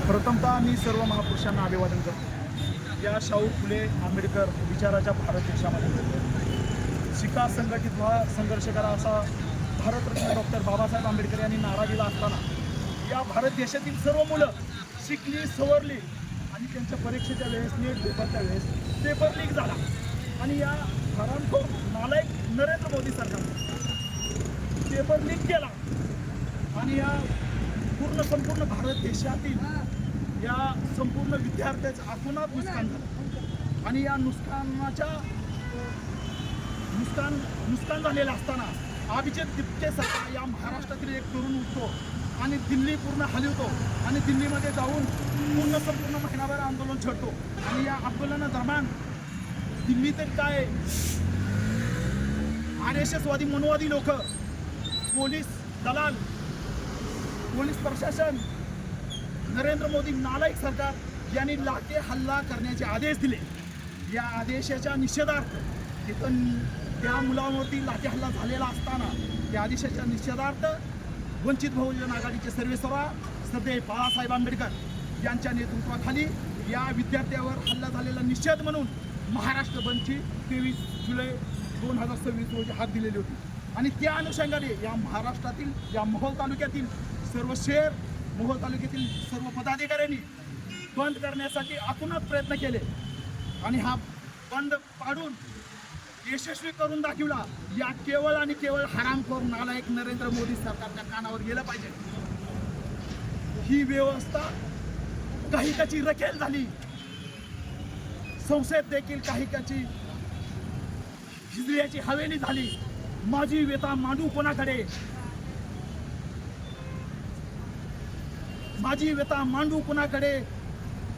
प्रथमतः मी सर्व महापुरुषांना अभिवादन करतो। या शाहू फुले आंबेडकर विचाराच्या भारत देशामध्ये शिका संघटित व्हा, संघर्ष करा असा भारतरत्न डॉक्टर बाबासाहेब आंबेडकर यांनी नारा दिला असताना या भारत देशातील सर्व मुलं शिकली, सवरली आणि त्यांच्या परीक्षेच्या वेळेस, नीट पेपरच्या वेळेस पेपर लीक झाला आणि या हरामखोर नालायक नरेंद्र मोदी सरकारने पेपर लीक केला आणि या संपूर्ण भारत देशातील या संपूर्ण विद्यार्थ्याचं अतोनात नुकसान झालं आणि या नुकसान झालेलं असताना अभिजित दिप्ते सरकार या महाराष्ट्रातील एक तरुण उठतो आणि दिल्ली पूर्ण हलवतो आणि दिल्लीमध्ये जाऊन संपूर्ण महिनाभर आंदोलन छेडतो आणि या आंदोलनादरम्यान दिल्लीतील काय RSSवादी मनोवादी लोक, पोलीस दलाल, पोलीस प्रशासन, नरेंद्र मोदी नालायक सरकार यांनी लाठी हल्ला करण्याचे आदेश दिले। या आदेशाच्या निषेधार्थ तिथं त्या मुलांवरती लाठी हल्ला झालेला असताना त्या आदेशाच्या निषेधार्थ वंचित बहुजन आघाडीचे सर्वेसर्वा श्रद्धेय बाळासाहेब आंबेडकर यांच्या नेतृत्वाखाली या विद्यार्थ्यावर हल्ला झालेला निषेध म्हणून महाराष्ट्र बंदची 23 जुलै 2026 रोजी हाक दिलेली होती आणि त्या अनुषंगाने या महाराष्ट्रातील या मोहोळ तालुक्यातील सर्व शहर, मोहोळ तालुक्यातील सर्व पदाधिकाऱ्यांनी बंद करण्यासाठी अतोनात प्रयत्न केले आणि हा बंद पाडून यशस्वी करून दाखवला। या केवळ आणि केवळ हरामखोर नालायक नरेंद्र मोदी सरकारच्या कानावर गेलं पाहिजे। ही व्यवस्था काहीकाची रखेल झाली, संसद देखील काहीकाची हिजड्याची हवेली झाली। माझी व्यथा मांडू कोणाकडे, माझी व्यथा मांडू कोणाकडे,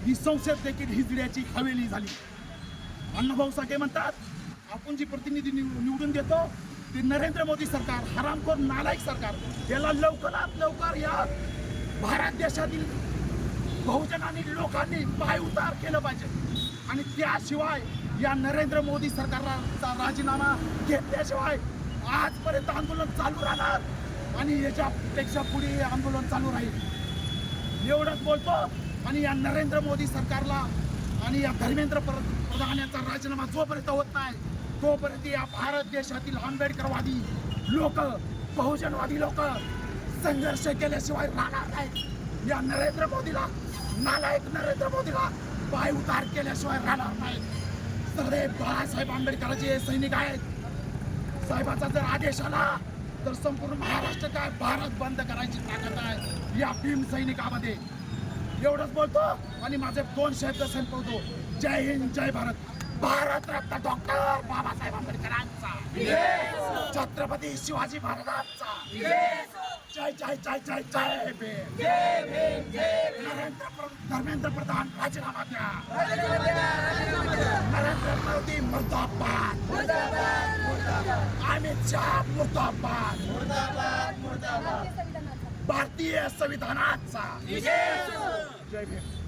ही संसद देखील हिजड्याची हवेली झाली। अण्णाभाऊ साठे म्हणतात, आपण जी प्रतिनिधी निवडून देतो ते नरेंद्र मोदी सरकार, हरामखोर नालायक सरकार, याला लवकरात लवकर या भारत देशातील बहुजनांनी लोकांनी पायउतार केलं पाहिजे आणि त्याशिवाय या नरेंद्र मोदी सरकारचा राजीनामा घेतल्याशिवाय आजपर्यंत आंदोलन चालू राहणार आणि याच्यापेक्षा पुढे हे आंदोलन चालू राहील। एवढंच बोलतो आणि या नरेंद्र मोदी सरकारला आणि या धर्मेंद्र प्रधान यांचा राजीनामा जोपर्यंत होत नाही तोपर्यंत या भारत देशातील आंबेडकरवादी लोक, बहुजनवादी लोक संघर्ष केल्याशिवाय राहणार नाही। या नरेंद्र मोदीला, नालायक नरेंद्र मोदीला पाय उतार केल्याशिवाय राहणार नाही। सगळे बाळासाहेब आंबेडकरांचे सैनिक आहेत। साहेबाचा जर आदेश आला तर संपूर्ण महाराष्ट्र काय भारत बंद करायची ताकद आहे या भीम सैनिकामध्ये। एवढंच बोलतो आणि माझे 2 शब्द संपवतो। जय हिंद, जय भारत। भारत रत्न डॉक्टर बाबासाहेब आंबेडकरांचा, छत्रपती शिवाजी महाराजांचा, जय जय जय जय जय भीम। धर्मेंद्र प्रधान राजीनामा द्या। नरेंद्र मोदी मुर्दाबाद, अमित शाह मुर्दाबाद, भारतीय संविधानाचा जय भीम।